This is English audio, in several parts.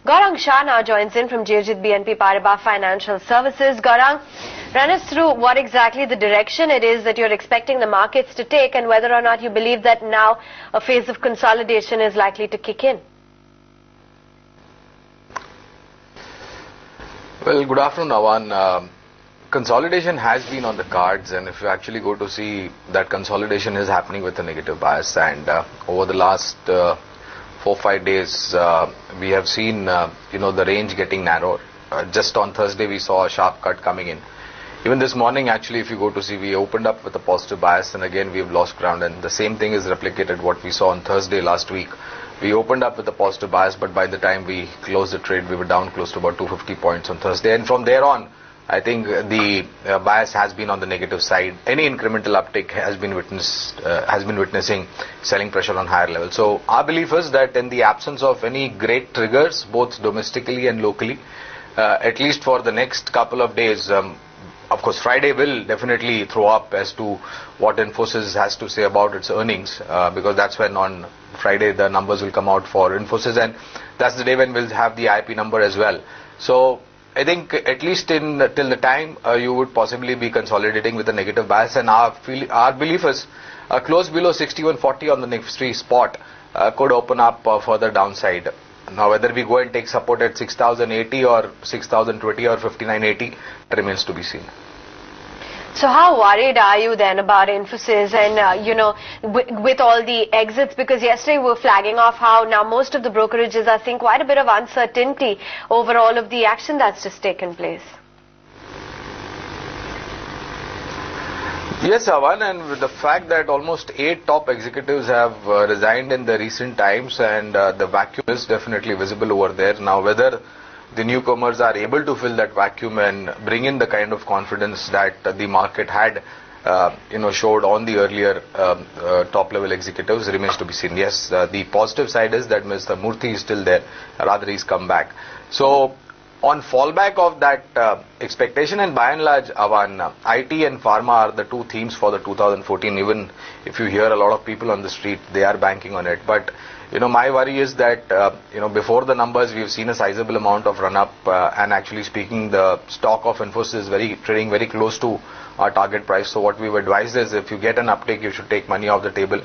Gaurang Shah now joins in from Geojit BNP Paribas Financial Services. Gaurang, run us through what exactly the direction it is that you're expecting the markets to take and whether or not you believe that now a phase of consolidation is likely to kick in. Well, good afternoon, Awan. Consolidation has been on the cards, and if you actually go to see that consolidation is happening with a negative bias, and over the last 4-5 days we have seen the range getting narrower. Just on Thursday we saw a sharp cut coming in. Even this morning, actually, if you go to see, we opened up with a positive bias, and again we have lost ground, and the same thing is replicated what we saw on Thursday last week. We opened up with a positive bias, but by the time we closed the trade, we were down close to about 250 points on Thursday, and from there on I think the bias has been on the negative side. Any incremental uptick has been witnessing selling pressure on higher levels. So our belief is that in the absence of any great triggers, both domestically and locally, at least for the next couple of days, of course Friday will definitely throw up as to what Infosys has to say about its earnings, because that's when on Friday the numbers will come out for Infosys, and that's the day when we'll have the IP number as well. So I think at least till the time you would possibly be consolidating with a negative bias, and our belief is close below 6140 on the Nifty spot could open up further downside. Now whether we go and take support at 6080 or 6020 or 5980 remains to be seen. So how worried are you then about Infosys and, with all the exits? Because yesterday we were flagging off how now most of the brokerages are seeing quite a bit of uncertainty over all of the action that's just taken place. Yes, Avan, and with the fact that almost 8 top executives have resigned in the recent times, and the vacuum is definitely visible over there. Now whether the newcomers are able to fill that vacuum and bring in the kind of confidence that the market had showed on the earlier top level executives remains to be seen. Yes, the positive side is that Mr. Murthy is still there, rather he's come back. So on fallback of that expectation, and by and large, Avan, IT and pharma are the two themes for the 2014. Even if you hear a lot of people on the street, they are banking on it. But my worry is that, before the numbers, we've seen a sizable amount of run-up, and actually speaking, the stock of Infosys is trading very close to our target price. So what we've advised is if you get an uptick, you should take money off the table.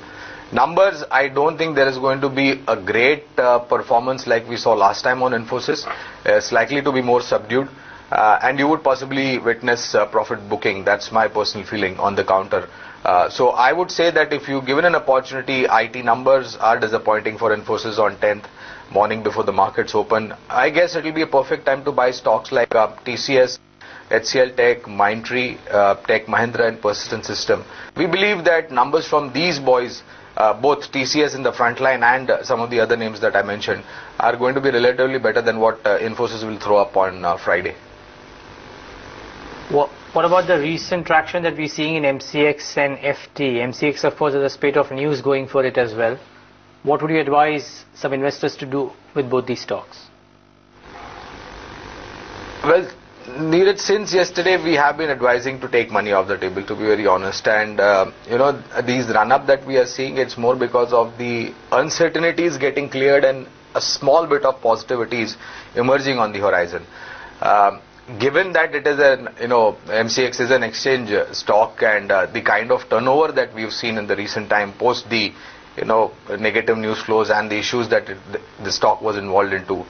Numbers, I don't think there is going to be a great performance like we saw last time on Infosys. It's likely to be more subdued, and you would possibly witness profit booking. That's my personal feeling on the counter. So I would say that if you given an opportunity, IT numbers are disappointing for Infosys on 10th morning before the markets open. I guess it will be a perfect time to buy stocks like TCS, HCL Tech, Mindtree, Tech Mahindra and Persistent System. We believe that numbers from these boys, both TCS in the front line and some of the other names that I mentioned, are going to be relatively better than what Infosys will throw up on Friday. What about the recent traction that we're seeing in MCX and FT? MCX, of course, has a spate of news going for it as well. What would you advise some investors to do with both these stocks? Well, Neeraj, since yesterday we have been advising to take money off the table, to be very honest, and these run-up that we are seeing, it's more because of the uncertainties getting cleared and a small bit of positivities emerging on the horizon. Given that it is MCX is an exchange stock, and the kind of turnover that we've seen in the recent time post the negative news flows and the issues that the stock was involved into,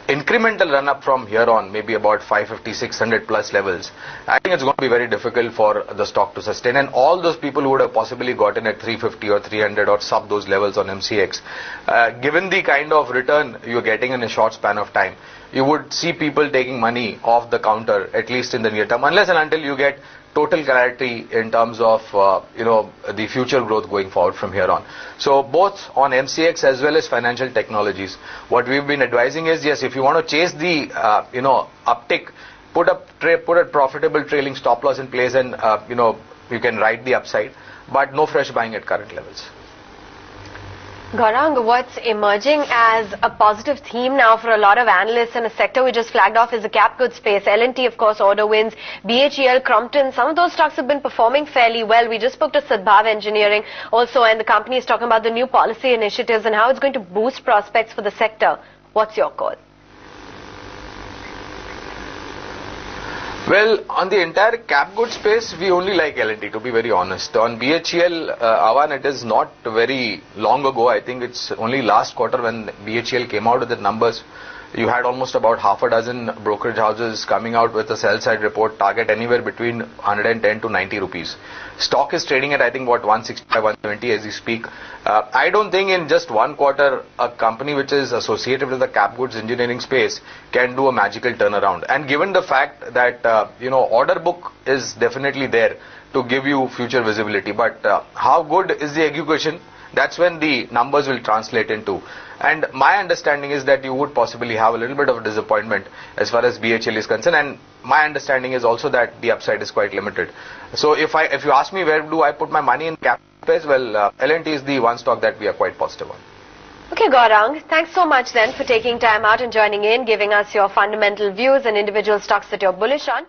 incremental run up from here on, maybe about 550, 600 plus levels, I think it's going to be very difficult for the stock to sustain. And all those people who would have possibly gotten at 350 or 300 or sub those levels on MCX, given the kind of return you're getting in a short span of time, you would see people taking money off the counter, at least in the near term, unless and until you get total clarity in terms of the future growth going forward from here on. So both on MCX as well as financial technologies, what we've been advising is, yes, if you want to chase the uptick, put a profitable trailing stop loss in place, and you can ride the upside, but no fresh buying at current levels. Gaurang, what's emerging as a positive theme now for a lot of analysts in a sector we just flagged off is the Capgood space. L&T, of course, order wins. BHEL, Crompton, some of those stocks have been performing fairly well. We just spoke to Sadbhav Engineering also, and the company is talking about the new policy initiatives and how it's going to boost prospects for the sector. What's your call? Well, on the entire Capgood space, we only like L&T, to be very honest. On BHEL, Avan, it is not very long ago. I think it's only last quarter when BHEL came out with the numbers. You had almost about half a dozen brokerage houses coming out with a sell-side report target anywhere between 110 to 90 rupees. Stock is trading at, I think, what, 165, 170 as we speak. I don't think in just one quarter, a company which is associated with the Capgoods engineering space can do a magical turnaround. And given the fact that, order book is definitely there to give you future visibility. But how good is the execution? That's when the numbers will translate into. And my understanding is that you would possibly have a little bit of disappointment as far as BHEL is concerned. And my understanding is also that the upside is quite limited. So if you ask me where do I put my money in cap space, well, L&T is the one stock that we are quite positive on. Okay, Gaurang, thanks so much then for taking time out and joining in, giving us your fundamental views and individual stocks that you're bullish on.